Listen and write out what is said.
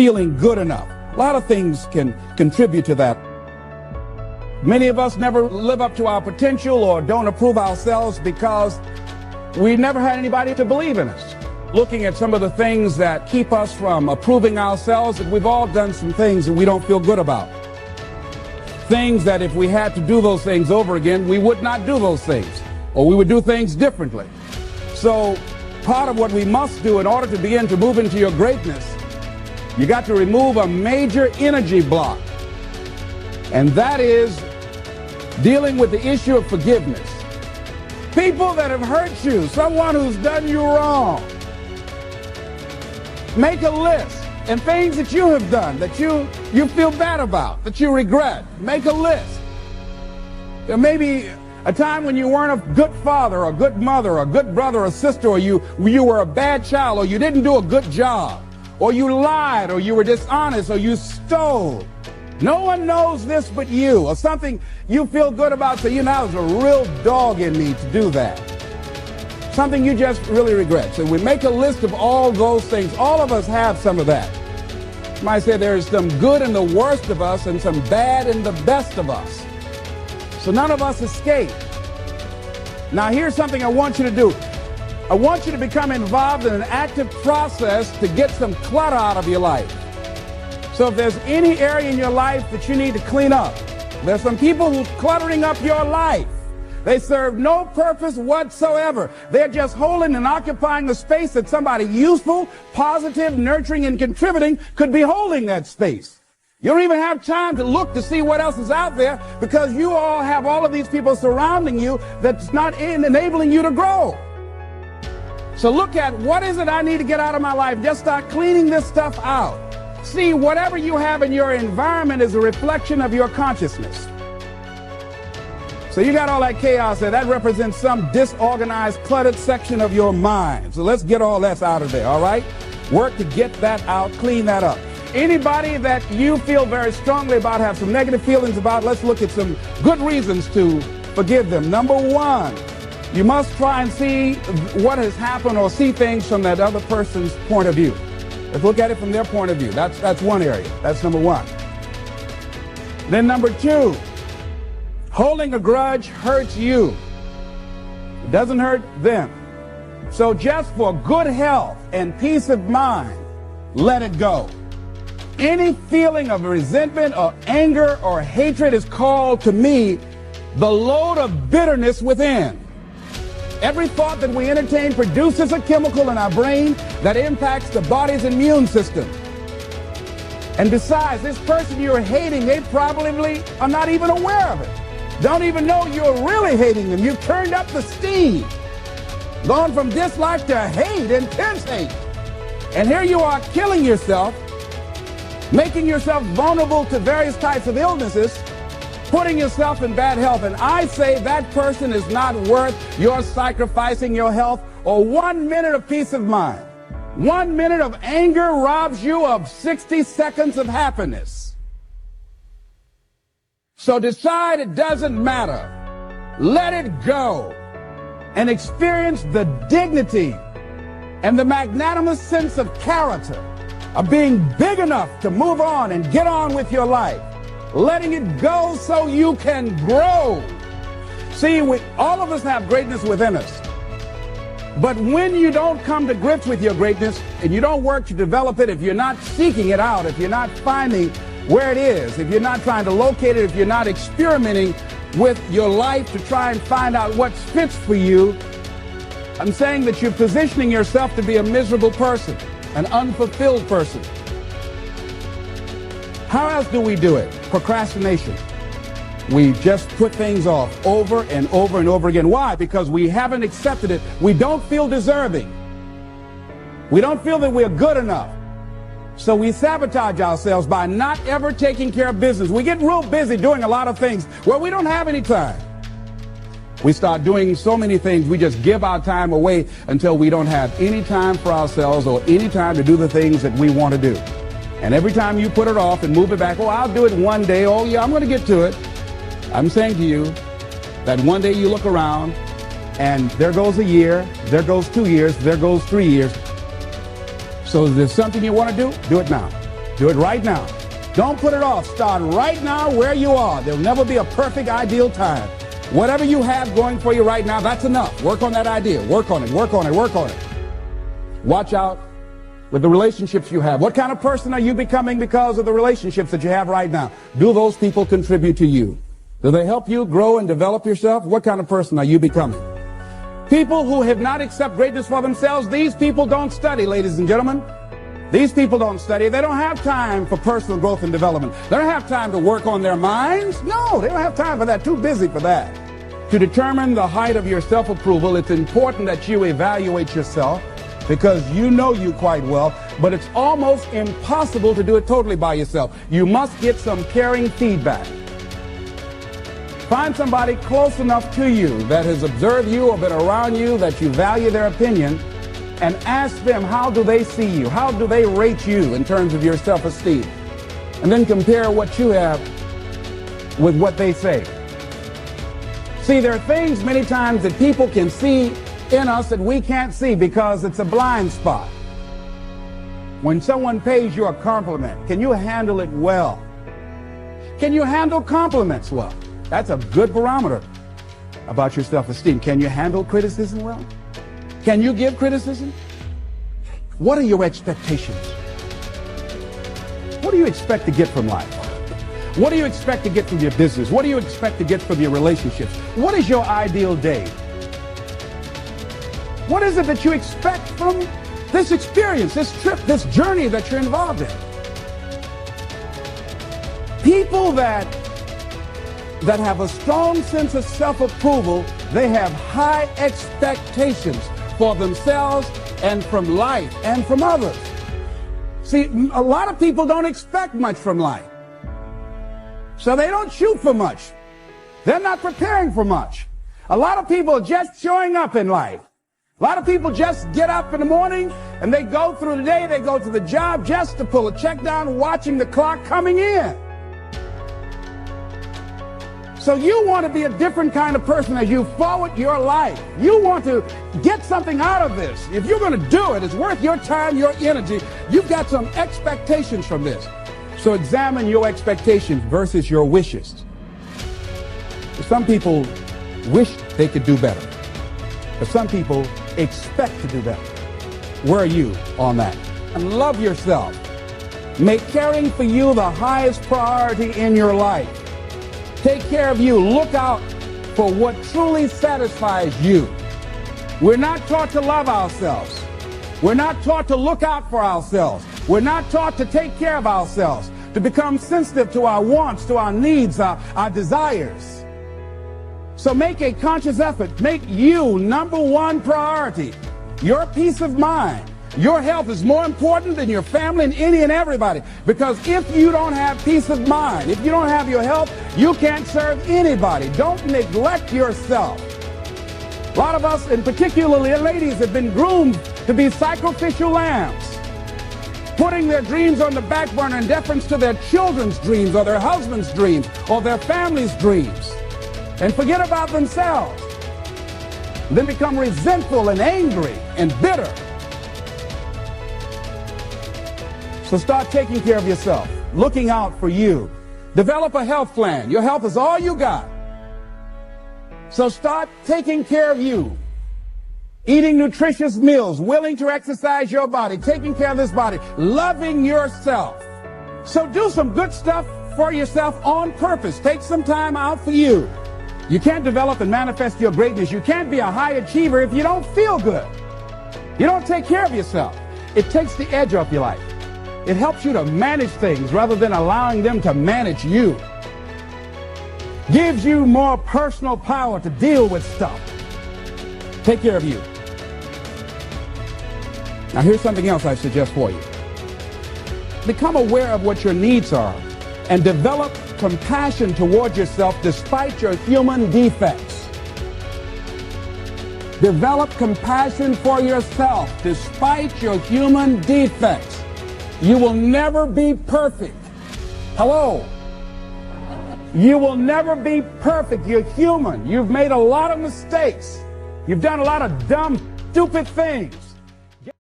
feeling good enough. A lot of things can contribute to that. Many of us never live up to our potential or don't approve ourselves because we never had anybody to believe in us. Looking at some of the things that keep us from approving ourselves, we've all done some things that we don't feel good about. Things that if we had to do those things over again, we would not do those things, or we would do things differently. So part of what we must do in order to begin to move into your greatness, you got to remove a major energy block. And that is dealing with the issue of forgiveness. People that have hurt you, someone who's done you wrong. Make a list and things that you have done that you feel bad about, that you regret. Make a list. There may be a time when you weren't a good father or a good mother or a good brother or sister, or you were a bad child, or you didn't do a good job, or you lied, or you were dishonest, or you stole. No one knows this but you, or something you feel good about, so you know, there's a real dog in me to do that. Something you just really regret. So we make a list of all those things. All of us have some of that. You might say there's some good in the worst of us and some bad in the best of us. So none of us escape. Now here's something I want you to do. I want you to become involved in an active process to get some clutter out of your life. So if there's any area in your life that you need to clean up, there's some people who's cluttering up your life. They serve no purpose whatsoever. They're just holding and occupying the space that somebody useful, positive, nurturing, and contributing could be holding that space. You don't even have time to look to see what else is out there because you all have all of these people surrounding you that's not enabling you to grow. So look at what is it I need to get out of my life. Just start cleaning this stuff out. See, whatever you have in your environment is a reflection of your consciousness. So you got all that chaos there. That represents some disorganized, cluttered section of your mind. So let's get all that out of there, all right? Work to get that out, clean that up. Anybody that you feel very strongly about, have some negative feelings about, let's look at some good reasons to forgive them. Number one, you must try and see what has happened or see things from that other person's point of view. Let's look at it from their point of view. That's one area. That's number one. Then number two, holding a grudge hurts you. It doesn't hurt them. So just for good health and peace of mind, let it go. Any feeling of resentment or anger or hatred is called to me the load of bitterness within. Every thought that we entertain produces a chemical in our brain that impacts the body's immune system. And besides, this person you're hating, they probably are not even aware of it. Don't even know you're really hating them. You've turned up the steam. Gone from dislike to hate, intense hate. And here you are killing yourself, making yourself vulnerable to various types of illnesses, putting yourself in bad health. And I say that person is not worth your sacrificing your health or 1 minute of peace of mind. 1 minute of anger robs you of 60 seconds of happiness. So decide it doesn't matter. Let it go and experience the dignity and the magnanimous sense of character of being big enough to move on and get on with your life. Letting it go so you can grow. See, all of us have greatness within us. But when you don't come to grips with your greatness and you don't work to develop it, if you're not seeking it out, if you're not finding where it is, if you're not trying to locate it, if you're not experimenting with your life to try and find out what fits for you, I'm saying that you're positioning yourself to be a miserable person, an unfulfilled person. How else do we do it? Procrastination. We just put things off over and over and over again. Why? Because we haven't accepted it. We don't feel deserving. We don't feel that we're good enough. So we sabotage ourselves by not ever taking care of business. We get real busy doing a lot of things where we don't have any time. We start doing so many things, we just give our time away until we don't have any time for ourselves or any time to do the things that we want to do. And every time you put it off and move it back, oh, I'll do it one day. Oh, yeah, I'm going to get to it. I'm saying to you that one day you look around and there goes a year, there goes 2 years, there goes 3 years. So if there's something you want to do it now. Do it right now. Don't put it off. Start right now where you are. There'll never be a perfect, ideal time. Whatever you have going for you right now, that's enough. Work on that idea. Work on it, work on it, work on it. Watch out with the relationships you have. What kind of person are you becoming because of the relationships that you have right now? Do those people contribute to you? Do they help you grow and develop yourself? What kind of person are you becoming? People who have not accepted greatness for themselves, these people don't study, ladies and gentlemen. These people don't study. They don't have time for personal growth and development. They don't have time to work on their minds. No, they don't have time for that. Too busy for that. To determine the height of your self-approval, it's important that you evaluate yourself, because you know you quite well, but it's almost impossible to do it totally by yourself. You must get some caring feedback. Find somebody close enough to you that has observed you or been around you that you value their opinion, and ask them, how do they see you? How do they rate you in terms of your self-esteem? And then compare what you have with what they say. See, there are things many times that people can see in us that we can't see because it's a blind spot. When someone pays you a compliment, can you handle it well? Can you handle compliments well? That's a good barometer about your self-esteem. Can you handle criticism well? Can you give criticism? What are your expectations? What do you expect to get from life? What do you expect to get from your business? What do you expect to get from your relationships? What is your ideal day? What is it that you expect from this experience, this trip, this journey that you're involved in? People that have a strong sense of self-approval, they have high expectations for themselves and from life and from others. See, a lot of people don't expect much from life. So they don't shoot for much. They're not preparing for much. A lot of people are just showing up in life. A lot of people just get up in the morning and they go through the day, they go to the job just to pull a check down, watching the clock coming in. So you want to be a different kind of person as you forward your life. You want to get something out of this. If you're going to do it, it's worth your time, your energy. You've got some expectations from this. So examine your expectations versus your wishes. Some people wish they could do better, but some people expect to do better. Where are you on that? And love yourself. Make caring for you the highest priority in your life. Take care of you. Look out for what truly satisfies you. We're not taught to love ourselves. We're not taught to look out for ourselves. We're not taught to take care of ourselves, to become sensitive to our wants, to our needs, our desires. So make a conscious effort. Make you number one priority. Your peace of mind. Your health is more important than your family and any and everybody. Because if you don't have peace of mind, if you don't have your health, you can't serve anybody. Don't neglect yourself. A lot of us, and particularly ladies, have been groomed to be sacrificial lambs, putting their dreams on the back burner in deference to their children's dreams or their husband's dreams or their family's dreams, and forget about themselves. Then become resentful and angry and bitter. So start taking care of yourself, looking out for you. Develop a health plan. Your health is all you got. So start taking care of you. Eating nutritious meals, willing to exercise your body, taking care of this body, loving yourself. So do some good stuff for yourself on purpose. Take some time out for you. You can't develop and manifest your greatness. You can't be a high achiever if you don't feel good. You don't take care of yourself. It takes the edge off your life. It helps you to manage things rather than allowing them to manage you. Gives you more personal power to deal with stuff. Take care of you. Now here's something else I suggest for you. Become aware of what your needs are and develop compassion toward yourself despite your human defects. Develop compassion for yourself despite your human defects. You will never be perfect. Hello? You will never be perfect. You're human. You've made a lot of mistakes. You've done a lot of dumb, stupid things.